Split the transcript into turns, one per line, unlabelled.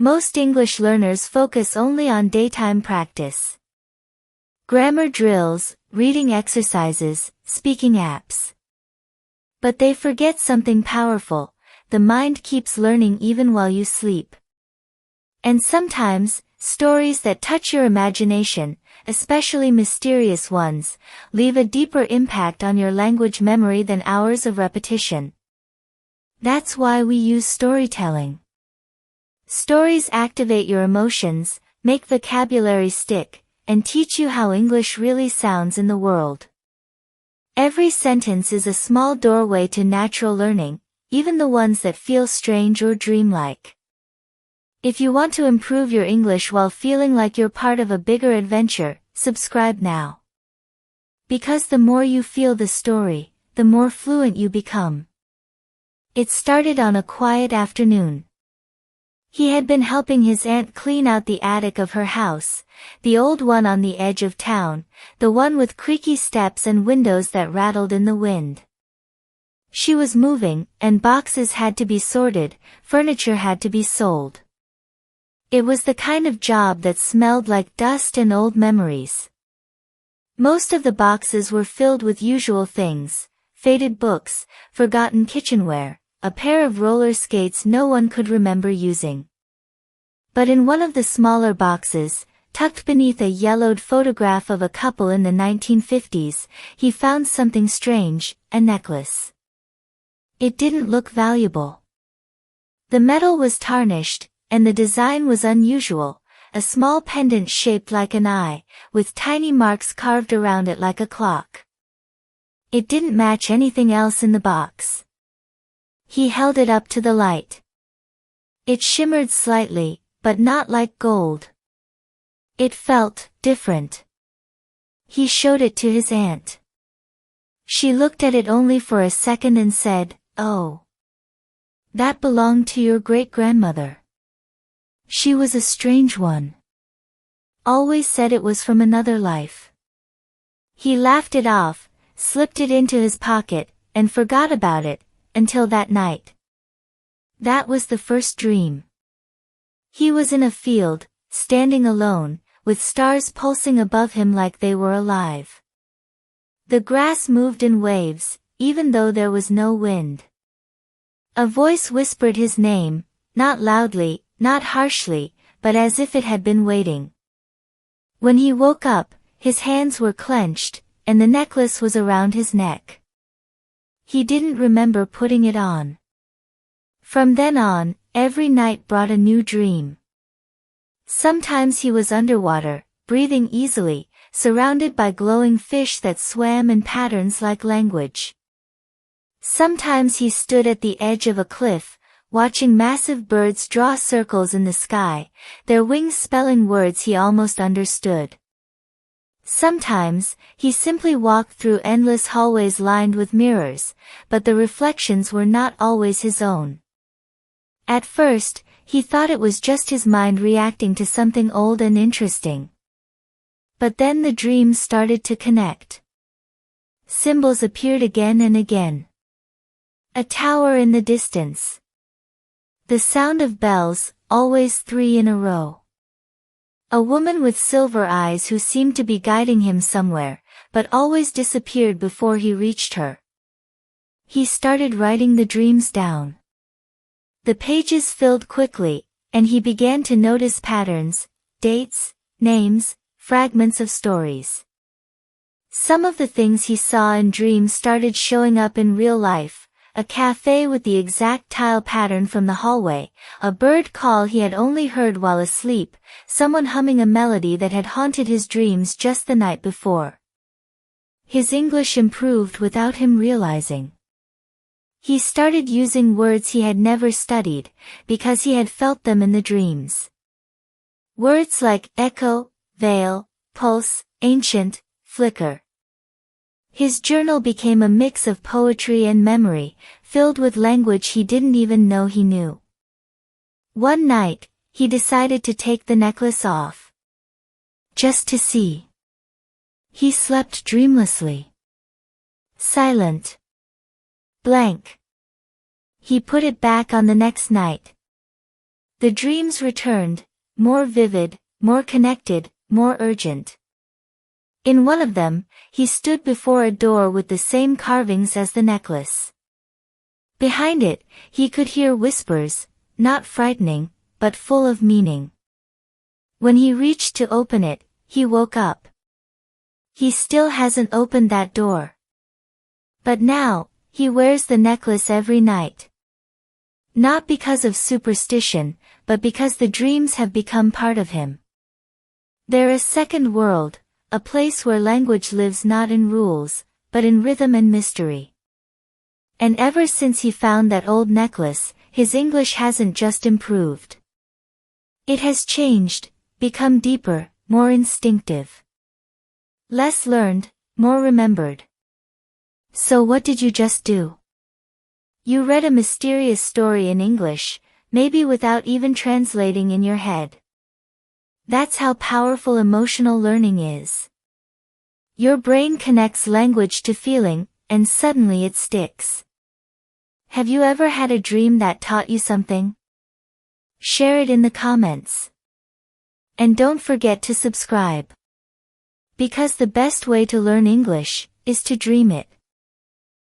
Most English learners focus only on daytime practice. Grammar drills, reading exercises, speaking apps. But they forget something powerful: the mind keeps learning even while you sleep. And sometimes, stories that touch your imagination, especially mysterious ones, leave a deeper impact on your language memory than hours of repetition. That's why we use storytelling. Stories activate your emotions, make vocabulary stick, and teach you how English really sounds in the world. Every sentence is a small doorway to natural learning, even the ones that feel strange or dreamlike. If you want to improve your English while feeling like you're part of a bigger adventure, subscribe now. Because the more you feel the story, the more fluent you become. It started on a quiet afternoon. He had been helping his aunt clean out the attic of her house, the old one on the edge of town, the one with creaky steps and windows that rattled in the wind. She was moving, and boxes had to be sorted, furniture had to be sold. It was the kind of job that smelled like dust and old memories. Most of the boxes were filled with usual things: faded books, forgotten kitchenware, a pair of roller skates no one could remember using. But in one of the smaller boxes, tucked beneath a yellowed photograph of a couple in the 1950s, he found something strange: a necklace. It didn't look valuable. The metal was tarnished, and the design was unusual: a small pendant shaped like an eye, with tiny marks carved around it like a clock. It didn't match anything else in the box. He held it up to the light. It shimmered slightly, but not like gold. It felt different. He showed it to his aunt. She looked at it only for a second and said, "Oh. That belonged to your great-grandmother. She was a strange one. Always said it was from another life." He laughed it off, slipped it into his pocket, and forgot about it, until that night. That was the first dream. He was in a field, standing alone, with stars pulsing above him like they were alive. The grass moved in waves, even though there was no wind. A voice whispered his name, not loudly, not harshly, but as if it had been waiting. When he woke up, his hands were clenched, and the necklace was around his neck. He didn't remember putting it on. From then on, every night brought a new dream. Sometimes he was underwater, breathing easily, surrounded by glowing fish that swam in patterns like language. Sometimes he stood at the edge of a cliff, watching massive birds draw circles in the sky, their wings spelling words he almost understood. Sometimes, he simply walked through endless hallways lined with mirrors, but the reflections were not always his own. At first, he thought it was just his mind reacting to something old and interesting. But then the dreams started to connect. Symbols appeared again and again. A tower in the distance. The sound of bells, always 3 in a row. A woman with silver eyes who seemed to be guiding him somewhere, but always disappeared before he reached her. He started writing the dreams down. The pages filled quickly, and he began to notice patterns, dates, names, fragments of stories. Some of the things he saw in dreams started showing up in real life: a cafe with the exact tile pattern from the hallway, a bird call he had only heard while asleep, someone humming a melody that had haunted his dreams just the night before. His English improved without him realizing. He started using words he had never studied, because he had felt them in the dreams. Words like echo, veil, pulse, ancient, flicker. His journal became a mix of poetry and memory, filled with language he didn't even know he knew. One night, he decided to take the necklace off. Just to see. He slept dreamlessly. Silent. Blank. He put it back on the next night. The dreams returned, more vivid, more connected, more urgent. In one of them, he stood before a door with the same carvings as the necklace. Behind it, he could hear whispers, not frightening, but full of meaning. When he reached to open it, he woke up. He still hasn't opened that door. But now, he wears the necklace every night. Not because of superstition, but because the dreams have become part of him. They're a second world, a place where language lives not in rules, but in rhythm and mystery. And ever since he found that old necklace, his English hasn't just improved. It has changed, become deeper, more instinctive. Less learned, more remembered. So what did you just do? You read a mysterious story in English, maybe without even translating in your head. That's how powerful emotional learning is. Your brain connects language to feeling, and suddenly it sticks. Have you ever had a dream that taught you something? Share it in the comments. And don't forget to subscribe. Because the best way to learn English is to dream it.